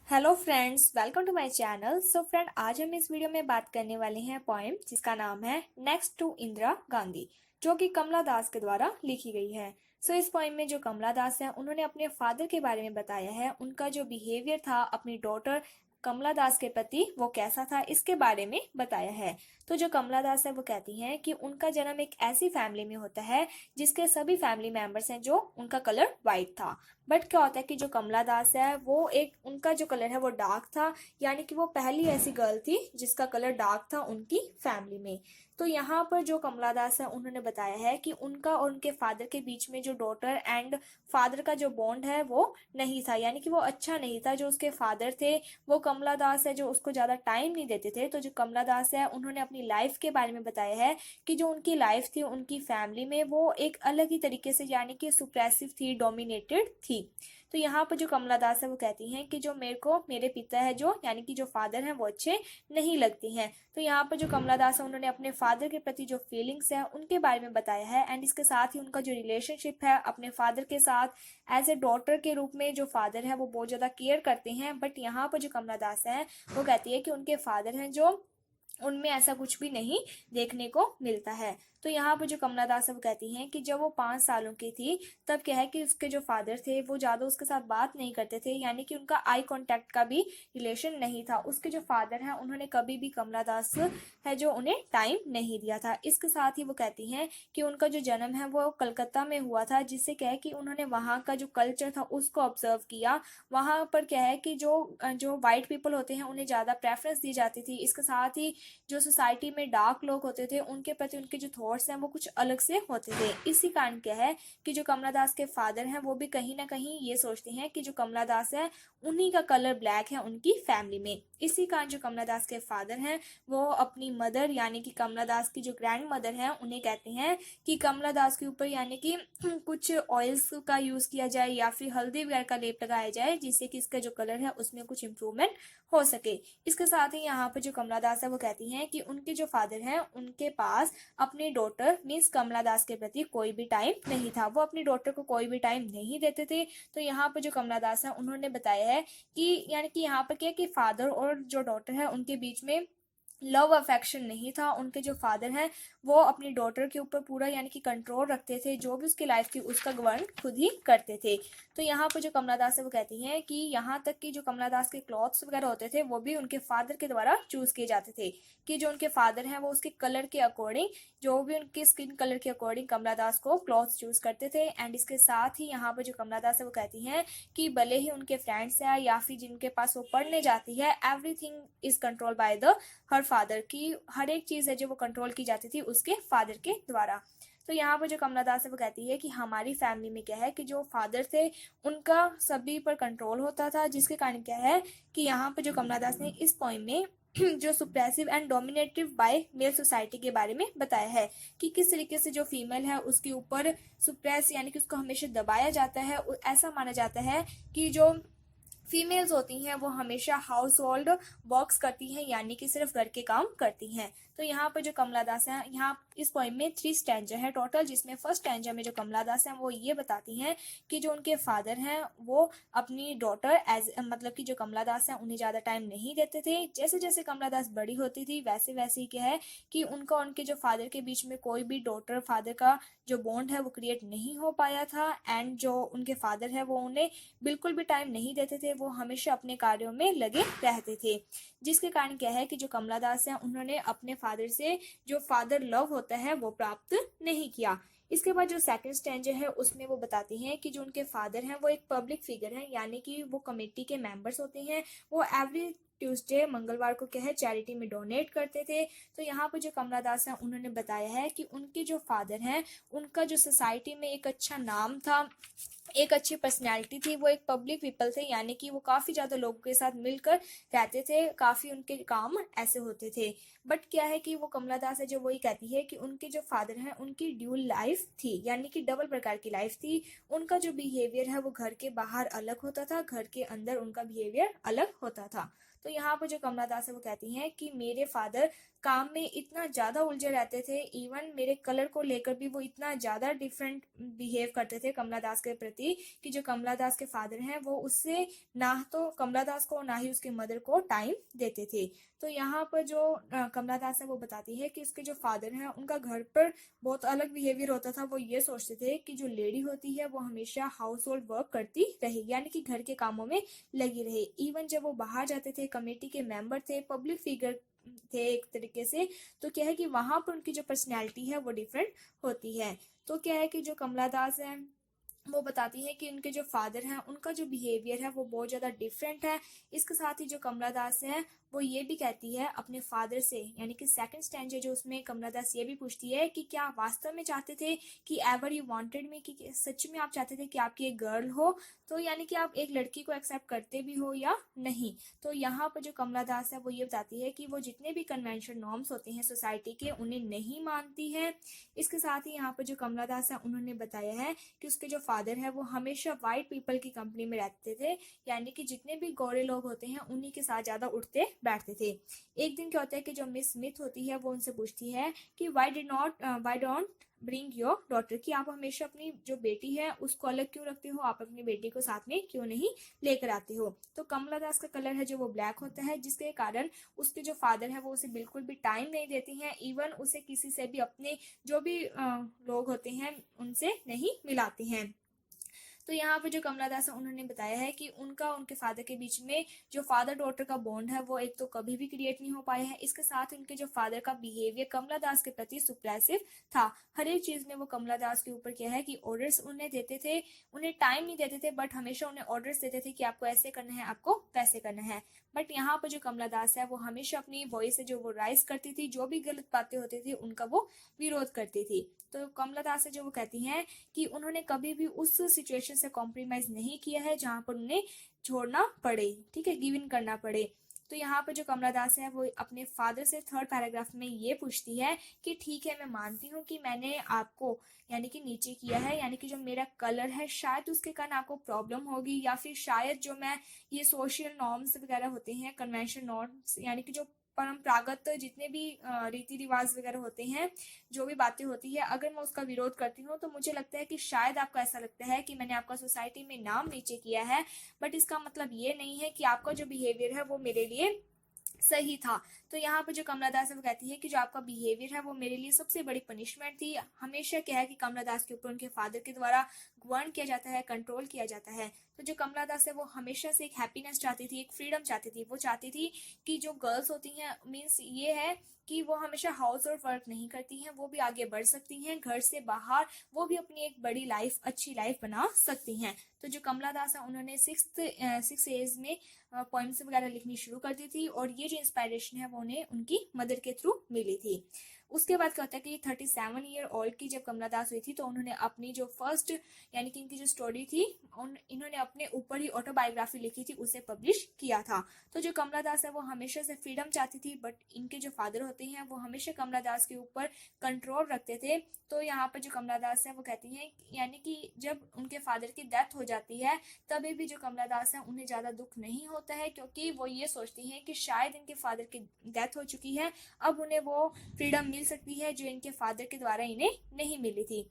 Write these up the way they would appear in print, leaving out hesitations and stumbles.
Hello friends, welcome to my channel. So friend, आज हम इस वीडियो में बात करने वाले हैं पोएम जिसका नाम है नेक्स्ट टू इंदिरा गांधी, जो कि कमला दास के द्वारा लिखी गई है। सो इस पोएम में जो कमला दास है उन्होंने अपने फादर के बारे में बताया है, उनका जो बिहेवियर था अपनी डॉटर कमला दास के प्रति वो कैसा था इसके बारे में बताया है। तो जो कमला दास है वो कहती हैं कि उनका जन्म एक ऐसी फैमिली में होता है जिसके सभी फैमिली मेंबर्स हैं जो उनका कलर वाइट था। बट क्या होता है कि जो कमला दास है वो एक उनका जो कलर है वो डार्क था, यानी कि वो पहली ऐसी गर्ल थी जिसका कलर डार्क था उनकी फैमिली में। तो यहाँ पर जो कमला दास है उन्होंने बताया है कि उनका और उनके फादर के बीच में जो डॉटर एंड फादर का जो बॉन्ड है वो नहीं था, यानी कि वो अच्छा नहीं था। जो उसके फादर थे वो कमला दास है जो उसको ज्यादा टाइम नहीं देते थे। तो जो कमला दास है उन्होंने अपनी लाइफ के बारे में बताया है कि जो उनकी लाइफ थी उनकी फैमिली में वो एक अलग ही तरीके से, यानी कि सुप्रेसिव थी, डोमिनेटेड थी। तो यहाँ पर जो कमला दास है वो कहती हैं कि जो मेरे को मेरे पिता है जो, यानी कि जो फादर हैं वो अच्छे नहीं लगते हैं। तो यहाँ पर जो कमला दास है उन्होंने अपने फादर के प्रति जो फीलिंग्स है उनके बारे में बताया है, एंड इसके साथ ही उनका जो रिलेशनशिप है अपने फादर के साथ एज ए डॉटर के रूप में जो फादर है वो बहुत ज्यादा केयर करते हैं। बट यहाँ पर जो कमला दास है वो कहती है कि उनके फादर हैं जो, उनमें ऐसा कुछ भी नहीं देखने को मिलता है। तो यहाँ पर जो कमला दास है वो कहती हैं कि जब वो 5 सालों की थी तब क्या है कि उसके जो फादर थे वो ज्यादा उसके साथ बात नहीं करते थे, यानी कि उनका आई कांटेक्ट का भी रिलेशन नहीं था। उसके जो फादर हैं उन्होंने कभी भी कमला दास है जो उन्हें टाइम नहीं दिया था। इसके साथ ही वो कहती हैं कि उनका जो जन्म है वो कलकत्ता में हुआ था, जिससे क्या है कि उन्होंने वहाँ का जो कल्चर था उसको ऑब्जर्व किया। वहाँ पर क्या है कि जो जो वाइट पीपल होते हैं उन्हें ज्यादा प्रेफरेंस दी जाती थी। इसके साथ ही जो सोसाइटी में डार्क लोग होते थे उनके प्रति उनके जो थॉट्स हैं वो कुछ अलग से होते थे। इसी कारण क्या है कि जो कमला दास के फादर हैं वो भी कहीं ना कहीं ये सोचते हैं कि जो कमला दास है उन्हीं का कलर ब्लैक है उनकी फैमिली में। इसी कारण जो कमला दास के फादर हैं वो अपनी मदर, यानी कि कमला दास की जो ग्रैंड मदर है, उन्हें कहते हैं कि कमला दास के ऊपर यानी कि कुछ ऑयल्स का यूज किया जाए या फिर हल्दी वगैरह का लेप लगाया जाए, जिससे कि इसका जो कलर है उसमें कुछ इंप्रूवमेंट हो सके। इसके साथ ही यहाँ पर जो कमला दास है वो कहती हैं कि उनके जो फादर हैं उनके पास अपनी डॉटर मीन्स कमला दास के प्रति कोई भी टाइम नहीं था, वो अपनी डॉटर को कोई भी टाइम नहीं देते थे। तो यहाँ पर जो कमला दास है उन्होंने बताया है कि यानी कि यहाँ पर क्या है कि फादर और जो डॉटर है उनके बीच में लव अफेक्शन नहीं था। उनके जो फादर हैं वो अपनी डॉटर के ऊपर पूरा यानी कि कंट्रोल रखते थे, जो भी उसकी लाइफ थी उसका गवर्न खुद ही करते थे। तो यहाँ पर जो कमला दास है वो कहती हैं कि यहाँ तक कि जो कमला दास के क्लॉथ्स वगैरह होते थे वो भी उनके फादर के द्वारा चूज किए जाते थे, कि जो उनके फादर हैं वो उसके कलर के अकॉर्डिंग, जो भी उनके स्किन कलर के अकॉर्डिंग कमला दास को क्लॉथ्स चूज करते थे। एंड इसके साथ ही यहाँ पर जो कमला दास है वो कहती हैं कि भले ही उनके फ्रेंड्स हैं या फिर जिनके पास वो पढ़ने जाती है, everything is control by the her father, की हर एक चीज है जो वो कंट्रोल की जाती थी उसके फादर के द्वारा। तो यहाँ पर जो कमला दास है वो कहती है कि हमारी फैमिली में क्या है कि जो फादर थे उनका सभी पर कंट्रोल होता था, जिसके कारण क्या है कि यहाँ पर जो कमला दास ने इस पोइम में जो suppressive and dominative by male society के बारे में बताया है कि किस तरीके से जो फीमेल है उसके ऊपर सुप्रेस यानी कि उसको हमेशा दबाया जाता है। ऐसा माना जाता है कि जो फीमेल्स होती हैं वो हमेशा हाउस होल्ड वर्क्स करती हैं, यानी कि सिर्फ घर के काम करती हैं। तो यहाँ पर जो कमला दास है, यहाँ इस पोइम में 3 स्टैंजा है टोटल, जिसमें फर्स्ट स्टैंजा में जो कमला दास है वो ये बताती हैं कि जो उनके फादर हैं वो अपनी डॉटर एज मतलब कि जो कमला दास है उन्हें ज्यादा टाइम नहीं देते थे। जैसे जैसे कमला दास बड़ी होती थी वैसे वैसे ही क्या है कि उनका उनके जो फादर के बीच में कोई भी डॉटर फादर का जो बॉन्ड है वो क्रिएट नहीं हो पाया था। एंड जो उनके फादर है वो उन्हें बिल्कुल भी टाइम नहीं देते थे, वो हमेशा अपने कार्यों में लगे रहते थे। जिसके कारण क्या है कि जो कमला दास है उन्होंने अपने फादर से जो फादर लव होता है वो प्राप्त नहीं किया। इसके बाद जो सेकंड स्टैंजा है उसमें वो बताती हैं कि जो उनके फादर हैं वो एक पब्लिक फिगर है, यानी कि वो कमेटी के मेंबर्स होते हैं। वो एवरी ट्यूसडे मंगलवार को क्या है चैरिटी में डोनेट करते थे। तो यहाँ पर जो कमला दास है उन्होंने बताया है कि उनके जो फादर हैं उनका जो सोसाइटी में एक अच्छा नाम था, एक अच्छी पर्सनैलिटी थी, वो एक पब्लिक पीपल थे, यानी कि वो काफी ज्यादा लोगों के साथ मिलकर रहते थे, काफी उनके काम ऐसे होते थे। बट क्या है कि वो कमला दास है जो वही कहती है कि उनके जो फादर हैं उनकी ड्यूल लाइफ थी, यानी कि डबल प्रकार की लाइफ थी। उनका जो बिहेवियर है वो घर के बाहर अलग होता था, घर के अंदर उनका बिहेवियर अलग होता था। तो यहाँ पर जो कमला दास है वो कहती हैं कि मेरे फादर काम में इतना ज़्यादा उलझे रहते थे, इवन मेरे कलर को लेकर भी वो इतना ज़्यादा डिफरेंट बिहेव करते थे कमला दास के प्रति, कि जो कमला दास के फादर हैं वो उससे ना तो कमला दास को ना ही उसके मदर को टाइम देते थे। तो यहाँ पर जो कमला दास है वो बताती है कि उसके जो फादर हैं उनका घर पर बहुत अलग बिहेवियर होता था। वो ये सोचते थे कि जो लेडी होती है वो हमेशा हाउस होल्ड वर्क करती रहे, यानी कि घर के कामों में लगी रहे। इवन जब वो बाहर जाते थे, कमेटी के मेंबर थे, पब्लिक फिगर थे एक तरीके से, तो क्या है कि वहां पर उनकी जो पर्सनैलिटी है वो डिफरेंट होती है। तो क्या है कि जो कमला दास है वो बताती है कि उनके जो फादर हैं उनका जो बिहेवियर है वो बहुत ज़्यादा डिफरेंट है। इसके साथ ही जो कमला दास है वो ये भी कहती है अपने फादर से, यानी कि सेकंड स्टैंजा जो उसमें कमला दास ये भी पूछती है कि क्या आप वास्तव में चाहते थे कि एवर यू वांटेड मी, कि सच में आप चाहते थे कि आपकी एक गर्ल हो, तो यानी कि आप एक लड़की को एक्सेप्ट करते भी हो या नहीं। तो यहाँ पर जो कमला दास है वो ये बताती है कि वो जितने भी कन्वेंशन नॉर्म्स होते हैं सोसाइटी के उन्हें नहीं मानती है। इसके साथ ही यहाँ पर जो कमला दास है उन्होंने बताया है कि उसके जो फादर है वो हमेशा वाइट पीपल की कंपनी में रहते थे, यानी कि जितने भी गोरे लोग होते हैं उन्हीं के साथ ज्यादा उठते बैठते थे। एक दिन क्या होता है कि जो मिस स्मिथ होती है वो उनसे पूछती है कि why don't bring your daughter, कि आप हमेशा अपनी जो बेटी है उसको अलग क्यों रखते हो, आप अपनी बेटी को साथ में क्यों नहीं लेकर आते हो। तो कमला दास का कलर है जो वो ब्लैक होता है, जिसके कारण उसके जो फादर है वो उसे बिल्कुल भी टाइम नहीं देती हैं, इवन उसे किसी से भी अपने जो भी लोग होते हैं उनसे नहीं मिलाते हैं। तो यहाँ पे जो कमला दास है उन्होंने बताया है कि उनका उनके फादर के बीच में जो फादर डॉटर का बॉन्ड है वो एक तो कभी भी क्रिएट नहीं हो पाया है। इसके साथ उनके जो फादर का बिहेवियर कमला दास के प्रति सुप्रेसिव था। हर एक चीज में वो कमला दास के ऊपर क्या है कि ऑर्डर्स उन्हें देते थे, उन्हें टाइम नहीं देते थे, बट हमेशा उन्हें ऑर्डर्स देते थे कि आपको ऐसे करना है, आपको वैसे करना है। बट यहाँ पर जो कमला दास है वो हमेशा अपनी वॉइस से जो वो राइज करती थी, जो भी गलत बातें होती थी उनका वो विरोध करती थी। तो कमला दास है जो वो कहती हैं कि उन्होंने कभी भी उस सिचुएशन से कॉम्प्रोमाइज नहीं किया है जहां पर उन्हें छोड़ना पड़े, ठीक है, गिव इन करना पड़े। तो यहाँ पर जो कमला दास है वो अपने फादर से थर्ड पैराग्राफ में ये पूछती है कि ठीक है, मैं मानती हूँ कि मैंने आपको यानी कि नीचे किया है, यानी कि जो मेरा कलर है शायद उसके कारण आपको प्रॉब्लम होगी, या फिर शायद जो मैं ये सोशल नॉर्म्स वगैरह होते हैं, कन्वेंशन नॉर्म्स, यानी कि जो परंपरागत जितने भी रीति रिवाज वगैरह होते हैं, जो भी बातें होती है, अगर मैं उसका विरोध करती हूँ तो मुझे लगता है कि शायद आपको ऐसा लगता है कि मैंने आपका सोसाइटी में नाम नीचे किया है, बट इसका मतलब ये नहीं है कि आपका जो बिहेवियर है वो मेरे लिए सही था। तो यहाँ पर जो कमला दास है वो कहती है कि जो आपका बिहेवियर है वो मेरे लिए सबसे बड़ी पनिशमेंट थी। हमेशा क्या है कि कमला दास के ऊपर उनके फादर के द्वारा गवर्न किया जाता है, कंट्रोल किया जाता है। तो जो कमला दास है वो हमेशा से एक हैप्पीनेस चाहती थी, एक फ्रीडम चाहती थी। वो चाहती थी कि जो गर्ल्स होती हैं, मीन्स ये है कि वो हमेशा हाउस और वर्क नहीं करती हैं, वो भी आगे बढ़ सकती हैं घर से बाहर, वो भी अपनी एक बड़ी लाइफ, अच्छी लाइफ बना सकती हैं। तो जो कमला दास है उन्होंने सिक्स एज में पोइम्स वगैरह लिखनी शुरू कर दी थी, और ये जो इंस्पायरेशन है वो उन्हें उनकी मदर के थ्रू मिली थी। उसके बाद क्या होता है कि 37 ईयर ओल्ड की जब कमला दास हुई थी तो उन्होंने अपनी जो फर्स्ट यानी कि इनकी जो स्टोरी थी इन्होंने अपने ऊपर ही ऑटोबायोग्राफी लिखी थी, उसे पब्लिश किया था। तो जो कमला दास है वो हमेशा से फ्रीडम चाहती थी, बट इनके जो फादर होते हैं वो हमेशा कमला दास के ऊपर कंट्रोल रखते थे। तो यहाँ पर जो कमला दास है वो कहती हैं यानी कि जब उनके फादर की डेथ हो जाती है तभी भी जो कमला दास है उन्हें ज़्यादा दुख नहीं होता है, क्योंकि वो ये सोचती हैं कि शायद इनके फादर की डेथ हो चुकी है, अब उन्हें वो फ्रीडम मिल सकती है जो इनके फादर के द्वारा इन्हें नहीं मिली थी।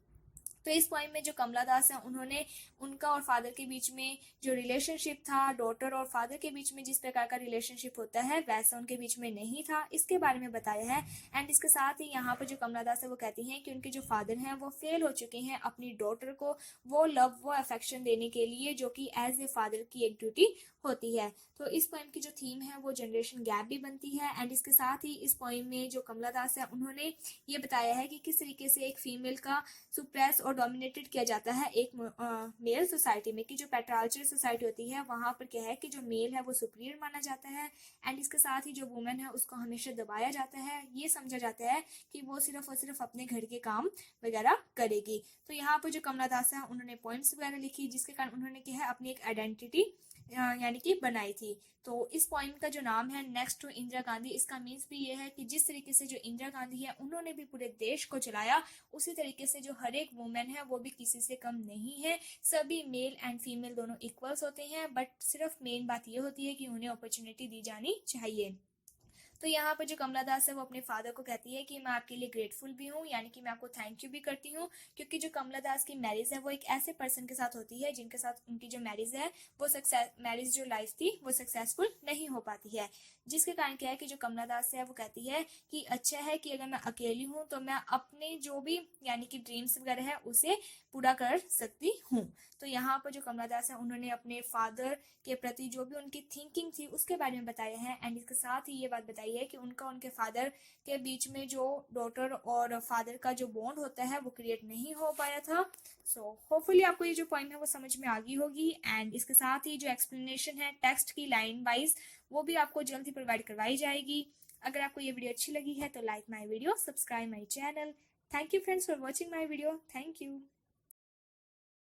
तो इस पॉइंट में जो कमला दास है उन्होंने उनका और फादर के बीच में जो रिलेशनशिप था, डॉटर और फादर के बीच में जिस प्रकार का रिलेशनशिप होता है वैसा उनके बीच में नहीं था, इसके बारे में बताया है। एंड इसके साथ ही यहाँ पर जो कमला दास है वो कहती हैं कि उनके जो फादर हैं वो फेल हो चुके हैं अपनी डॉटर को वो लव, वो अफेक्शन देने के लिए, जो कि एज ए फादर की एक ड्यूटी होती है। तो इस पोइम की जो थीम है वो जनरेशन गैप भी बनती है। एंड इसके साथ ही इस पोइम में जो कमला दास है उन्होंने ये बताया है कि किस तरीके से एक फीमेल का सुप्रेस और डोमिनेटेड किया जाता है एक मेल सोसाइटी में, कि जो पेट्रार्चल सोसाइटी होती है वहां पर क्या है कि जो मेल है वो सुपीरियर माना जाता है, एंड इसके साथ ही जो वुमेन है उसको हमेशा दबाया जाता है, ये समझा जाता है कि वो सिर्फ और सिर्फ अपने घर के काम वगैरह करेगी। तो यहाँ पर जो कमला दास है उन्होंने पॉइंट्स वगैरह लिखी, जिसके कारण उन्होंने क्या है अपनी एक आइडेंटिटी यानी कि बनाई थी। तो इस पॉइंट का जो नाम है नेक्स्ट टू इंदिरा गांधी, इसका मीन्स भी ये है कि जिस तरीके से जो इंदिरा गांधी है उन्होंने भी पूरे देश को चलाया, उसी तरीके से जो हर एक वुमेन है वो भी किसी से कम नहीं है। सभी मेल एंड फीमेल दोनों इक्वल्स होते हैं, बट सिर्फ मेन बात ये होती है कि उन्हें अपॉर्चुनिटी दी जानी चाहिए। तो यहाँ पर जो कमला दास है वो अपने फादर को कहती है कि मैं आपके लिए ग्रेटफुल भी हूँ, यानी कि मैं आपको थैंक यू भी करती हूँ, क्योंकि जो कमला दास की मैरिज है वो एक ऐसे पर्सन के साथ होती है जिनके साथ उनकी जो मैरिज है वो मैरिज जो लाइफ थी वो सक्सेसफुल नहीं हो पाती है। जिसके कारण क्या है कि जो कमला दास है वो कहती है कि अच्छा है कि अगर मैं अकेली हूँ तो मैं अपने जो भी यानी कि ड्रीम्स वगैरह है उसे पूरा कर सकती हूँ। तो यहाँ पर जो कमला दास है उन्होंने अपने फादर के प्रति जो भी उनकी थिंकिंग थी उसके बारे में बताया है, एंड इसके साथ ही ये बात बताई है कि उनका उनके फादर के बीच में जो डॉटर और फादर का जो बॉन्ड होता है वो क्रिएट नहीं हो पाया था। सो होपफुली आपको ये जो पॉइंट है वो समझ में आ गई होगी, एंड इसके साथ ही जो एक्सप्लेनेशन है टेक्स्ट की लाइन वाइज वो भी आपको जल्द ही प्रोवाइड करवाई जाएगी। अगर आपको ये वीडियो अच्छी लगी है तो like my video, subscribe my channel. Thank you friends for watching my video. Thank you.